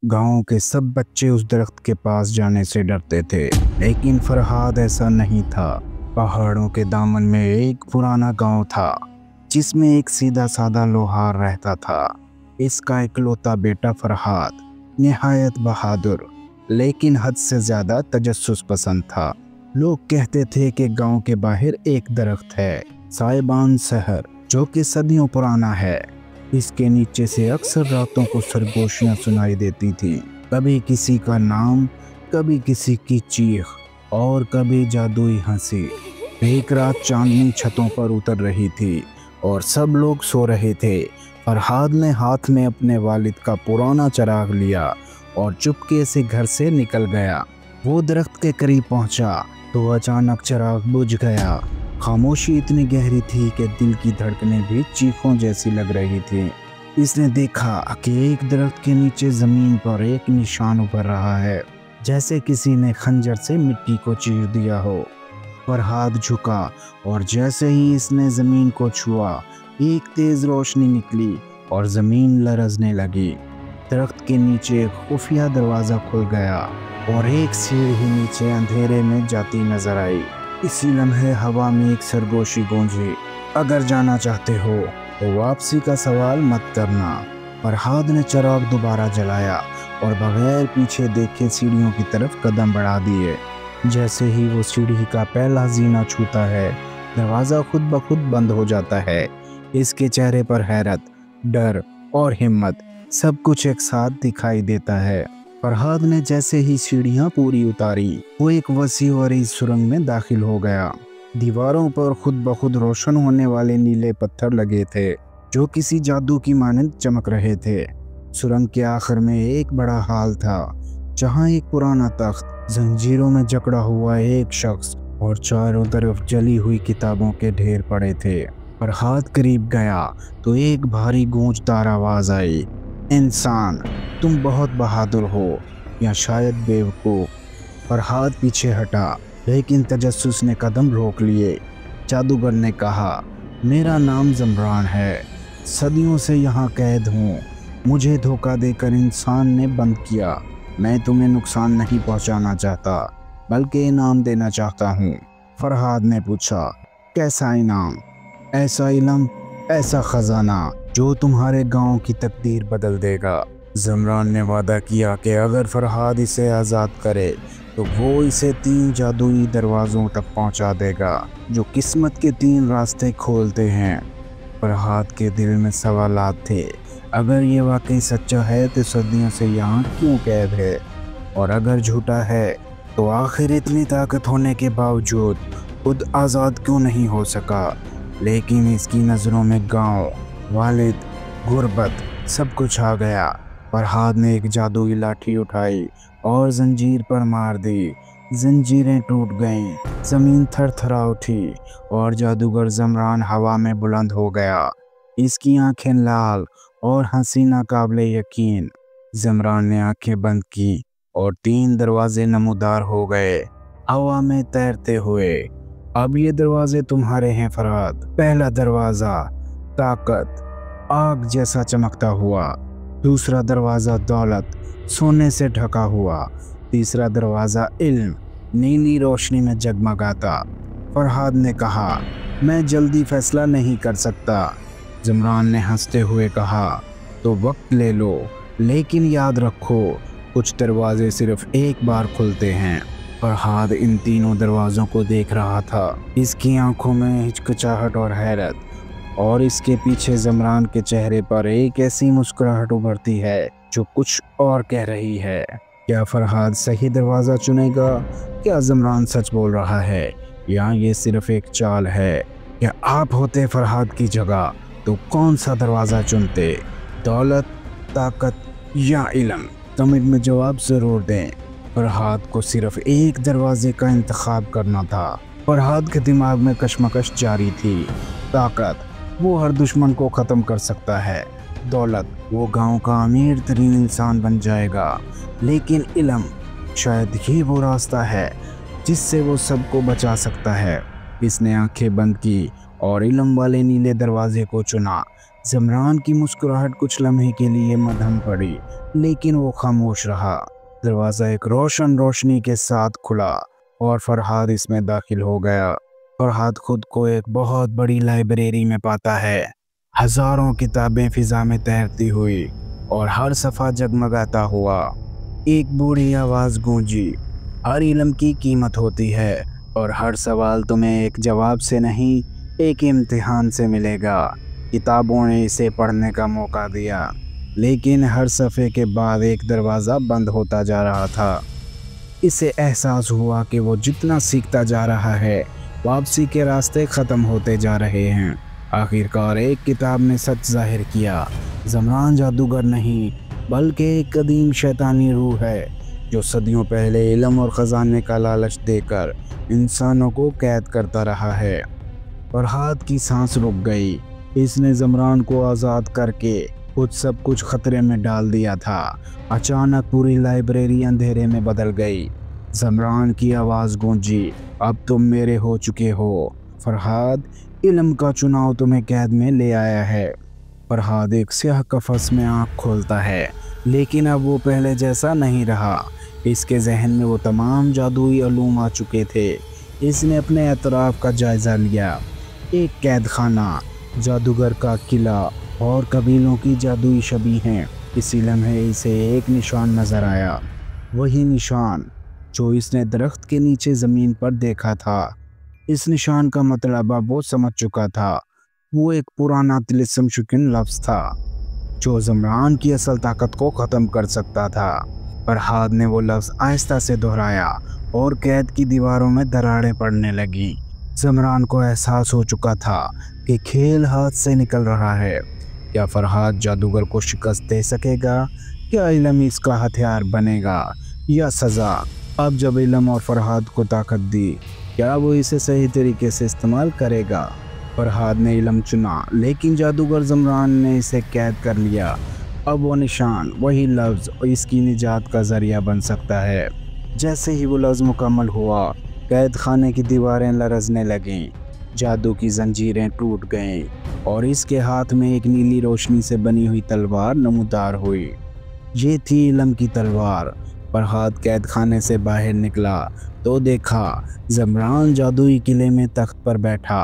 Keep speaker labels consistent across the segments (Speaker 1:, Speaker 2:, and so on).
Speaker 1: गांव के सब बच्चे उस दरख्त के पास जाने से डरते थे, लेकिन फरहाद ऐसा नहीं था। पहाड़ों के दामन में एक पुराना गांव था जिसमें एक सीधा साधा लोहार रहता था। इसका इकलौता बेटा फरहाद निहायत बहादुर लेकिन हद से ज़्यादा तजस्सुस पसंद था। लोग कहते थे कि गांव के बाहर एक दरख्त है, साहिबान शहर, जो कि सदियों पुराना है। इसके नीचे से अक्सर रातों को सरगोशियां सुनाई देती थीं, कभी किसी का नाम, कभी किसी की चीख और कभी जादुई हंसी। एक रात चांदनी छतों पर उतर रही थी और सब लोग सो रहे थे। फरहाद ने हाथ में अपने वालिद का पुराना चिराग लिया और चुपके से घर से निकल गया। वो दरख्त के करीब पहुंचा तो अचानक चिराग बुझ गया। खामोशी इतनी गहरी थी कि दिल की धड़कनें भी चीखों जैसी लग रही थी। इसने देखा कि एक दरख्त के नीचे जमीन पर एक निशान उभर रहा है, जैसे किसी ने खंजर से मिट्टी को चीर दिया हो। फरहाद झुका और जैसे ही इसने जमीन को छुआ, एक तेज रोशनी निकली और जमीन लरजने लगी। दरख्त के नीचे एक खुफिया दरवाज़ा खुल गया और एक सीढ़ी नीचे अंधेरे में जाती नजर आई। इसी लम्हे हवा में एक सरगोशी गूंजी, अगर जाना चाहते हो तो वापसी का सवाल मत करना। फरहाद ने चिराग दोबारा जलाया और बगैर पीछे देखे सीढ़ियों की तरफ कदम बढ़ा दिए। जैसे ही वो सीढ़ी का पहला जीना छूता है, दरवाज़ा खुद ब खुद बंद हो जाता है। इसके चेहरे पर हैरत, डर और हिम्मत सब कुछ एक साथ दिखाई देता है। फरहाद ने जैसे ही सीढ़ियां पूरी उतारी, वो एक वसी और इस सुरंग में दाखिल हो गया। दीवारों पर खुद ब खुद रोशन होने वाले नीले पत्थर लगे थे, जो किसी जादू की मानंद चमक रहे थे। सुरंग के आखिर में एक बड़ा हाल था, जहां एक पुराना तख्त, जंजीरों में जकड़ा हुआ एक शख्स और चारों तरफ जली हुई किताबों के ढेर पड़े थे। फरहाद करीब गया तो एक भारी गूंजदार आवाज़ आई, इंसान, तुम बहुत बहादुर हो या शायद बेवकूफ़। फरहाद पीछे हटा, लेकिन तजस्सुस ने कदम रोक लिए। जादूगर ने कहा, मेरा नाम ज़मरान है, सदियों से यहाँ कैद हूँ। मुझे धोखा देकर इंसान ने बंद किया। मैं तुम्हें नुकसान नहीं पहुँचाना चाहता, बल्कि इनाम देना चाहता हूँ। फरहाद ने पूछा, कैसा इनाम? ऐसा इल्म, ऐसा खजाना जो तुम्हारे गांव की तकदीर बदल देगा। ज़मरान ने वादा किया कि अगर फरहाद इसे आज़ाद करे तो वो इसे 3 जादुई दरवाज़ों तक पहुंचा देगा, जो किस्मत के 3 रास्ते खोलते हैं। फरहाद के दिल में सवालात थे, अगर ये वाकई सच्चा है तो सदियों से यहाँ क्यों कैद है, और अगर झूठा है तो आखिर इतनी ताकत होने के बावजूद खुद आज़ाद क्यों नहीं हो सका। लेकिन इसकी नज़रों में गांव, वालिद, गुर्बत सब कुछ आ गया। फरहाद ने एक जादुई लाठी उठाई और जंजीर पर मार दी। जंजीरें टूट गईं, ज़मीन थरथरा उठी और जादूगर ज़मरान हवा में बुलंद हो गया। इसकी आंखें लाल और हंसी नाकाबिले यकीन। ज़मरान ने आंखें बंद की और 3 दरवाजे नमूदार हो गए, हवा में तैरते हुए। अब ये दरवाजे तुम्हारे हैं फरहाद। पहला दरवाज़ा ताकत, आग जैसा चमकता हुआ। दूसरा दरवाज़ा दौलत, सोने से ढका हुआ। तीसरा दरवाज़ा इल्म, नीली रोशनी में जगमगाता। फरहाद ने कहा, मैं जल्दी फैसला नहीं कर सकता। ज़मरान ने हंसते हुए कहा, तो वक्त ले लो, लेकिन याद रखो, कुछ दरवाजे सिर्फ एक बार खुलते हैं। फरहाद इन तीनों दरवाज़ों को देख रहा था, इसकी आंखों में हिचकिचाहट और हैरत, और इसके पीछे ज़मरान के चेहरे पर एक ऐसी मुस्कुराहट उभरती है जो कुछ और कह रही है। क्या फरहाद सही दरवाज़ा चुनेगा? क्या ज़मरान सच बोल रहा है, या ये सिर्फ एक चाल है? क्या आप होते फरहाद की जगह तो कौन सा दरवाज़ा चुनते? दौलत, ताकत या इल्म? कमेंट में जवाब ज़रूर दें। फरहाद को सिर्फ एक दरवाजे का इंतखाब करना था। फरहाद के दिमाग में कशमकश जारी थी। ताकत, वो हर दुश्मन को ख़त्म कर सकता है। दौलत, वो गांव का अमीर तरीन इंसान बन जाएगा। लेकिन इल्म, शायद ये वो रास्ता है जिससे वो सबको बचा सकता है। इसने आंखें बंद की और इल्म वाले नीले दरवाजे को चुना। ज़मरान की मुस्कुराहट कुछ लम्हे के लिए मद्धम पड़ी, लेकिन वो खामोश रहा। दरवाज़ा एक रोशनी के साथ खुला और फरहाद इसमें दाखिल हो गया। फरहाद खुद को एक बहुत बड़ी लाइब्रेरी में पाता है। हजारों किताबें फिजा में तैरती हुई और हर सफ़ा जगमगाता हुआ। एक बूढ़ी आवाज़ गूंजी, हर इल्म की कीमत होती है और हर सवाल तुम्हें एक जवाब से नहीं, एक इम्तिहान से मिलेगा। किताबों ने इसे पढ़ने का मौका दिया, लेकिन हर सफ़े के बाद एक दरवाज़ा बंद होता जा रहा था। इसे एहसास हुआ कि वो जितना सीखता जा रहा है, वापसी के रास्ते ख़त्म होते जा रहे हैं। आखिरकार एक किताब ने सच ज़ाहिर किया, ज़मरान जादूगर नहीं बल्कि एक कदीम शैतानी रूह है जो सदियों पहले इल्म और ख़जाने का लालच देकर इंसानों को कैद करता रहा है। फरहाद की सांस रुक गई। इसने ज़मरान को आज़ाद करके खुद सब कुछ खतरे में डाल दिया था। अचानक पूरी लाइब्रेरी अंधेरे में बदल गई। ज़मरान की आवाज़ गूंजी, अब तुम मेरे हो चुके हो फरहाद, इल्म का चुनाव तुम्हें कैद में ले आया है। फरहाद एक स्याह कफस में आँख खोलता है, लेकिन अब वो पहले जैसा नहीं रहा। इसके जहन में वो तमाम जादुई उलूम आ चुके थे। इसने अपने अतराफ़ का जायज़ा लिया। एक कैद खाना, जादूगर का किला और कबीलों की जादुई शबी हैं। इसी लम्हे इसे एक निशान नज़र आया, वही निशान जो इसने दरख्त के नीचे ज़मीन पर देखा था। इस निशान का मतलब अब वो समझ चुका था। वो एक पुराना तिलिस्म शुकिन लफ्ज़ था जो ज़मरान की असल ताकत को ख़त्म कर सकता था। फरहाद ने वो लफ्ज़ आहिस्ता से दोहराया और कैद की दीवारों में दरारें पड़ने लगीं। ज़मरान को एहसास हो चुका था कि खेल हाथ से निकल रहा है। क्या फरहाद जादूगर को शिकस्त दे सकेगा? क्या इल्म इसका हथियार बनेगा या सज़ा? अब जब इल्म और फरहाद को ताकत दी, क्या वो इसे सही तरीके से इस्तेमाल करेगा? फरहाद ने इल्म चुना, लेकिन जादूगर ज़मरान ने इसे कैद कर लिया। अब वो निशान, वही लफ्ज़ इसकी निजात का ज़रिया बन सकता है। जैसे ही वो लफ्ज़ मुकम्मल हुआ, कैद खाने की दीवारें लरज़ने लगीं, जादू की जंजीरें टूट गईं और इसके हाथ में एक नीली रोशनी से बनी हुई तलवार नमूदार हुई। ये थी इल्म की तलवार। फरहाद कैद खाने से बाहर निकला तो देखा ज़मरान जादुई किले में तख्त पर बैठा।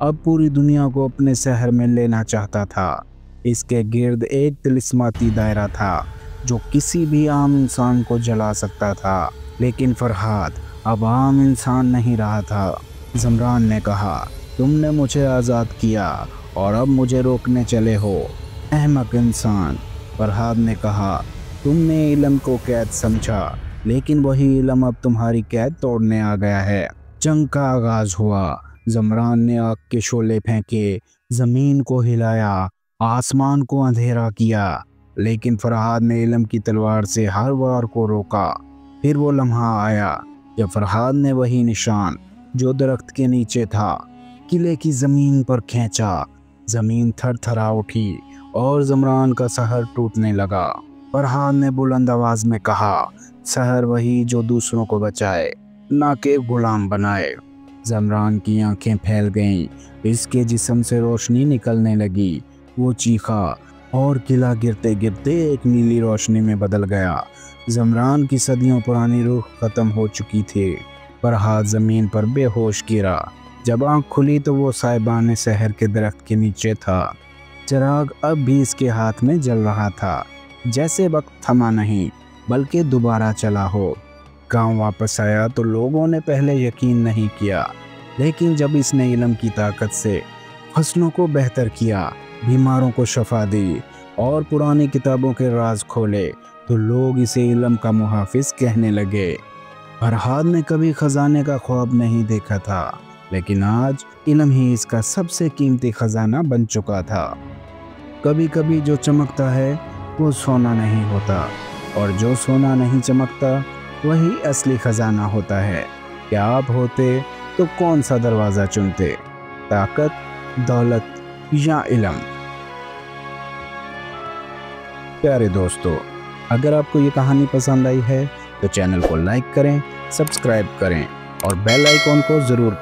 Speaker 1: अब पूरी दुनिया को अपने शहर में लेना चाहता था। इसके गिर्द एक तिलिस्माती दायरा था जो किसी भी आम इंसान को जला सकता था। लेकिन फरहाद अब आम इंसान नहीं रहा था। ज़मरान ने कहा, तुमने मुझे आज़ाद किया और अब मुझे रोकने चले हो, अहमक इंसान। फरहाद ने कहा, तुमने इल्म को कैद समझा, लेकिन वही इल्म अब तुम्हारी कैद तोड़ने आ गया है। जंग का आगाज़ हुआ। ज़मरान ने आग के शोले फेंके, ज़मीन को हिलाया, आसमान को अंधेरा किया, लेकिन फरहाद ने इल्म की तलवार से हर वार को रोका। फिर वो लम्हा आया जब फरहाद ने वही निशान जो दरख्त के नीचे था, किले की ज़मीन पर खींचा। ज़मीन थरथरा उठी और ज़मरान का शहर टूटने लगा। फरहाद ने बुलंद आवाज़ में कहा, शहर वही जो दूसरों को बचाए, ना कि गुलाम बनाए। ज़मरान की आंखें फैल गईं, इसके जिस्म से रोशनी निकलने लगी। वो चीखा और किला गिरते गिरते एक नीली रोशनी में बदल गया। ज़मरान की सदियों पुरानी रूह ख़त्म हो चुकी थी। फरहाद ज़मीन पर बेहोश गिरा। जब आँख खुली तो वो साहिबान शहर के दरख्त के नीचे था। चिराग अब भी इसके हाथ में जल रहा था, जैसे वक्त थमा नहीं बल्कि दोबारा चला हो। गांव वापस आया तो लोगों ने पहले यकीन नहीं किया, लेकिन जब इसने इल्म की ताकत से फसलों को बेहतर किया, बीमारों को शफा दी और पुरानी किताबों के राज खोले, तो लोग इसे इल्म का मुहाफिज कहने लगे। फरहाद ने कभी खजाने का ख्वाब नहीं देखा था, लेकिन आज इल्म ही इसका सबसे कीमती खजाना बन चुका था। कभी कभी जो चमकता है वो सोना नहीं होता, और जो सोना नहीं चमकता वही असली खजाना होता है। क्या आप होते तो कौन सा दरवाज़ा चुनते, ताकत, दौलत या इल्म? प्यारे दोस्तों, अगर आपको ये कहानी पसंद आई है तो चैनल को लाइक करें, सब्सक्राइब करें और बेल आइकॉन को ज़रूर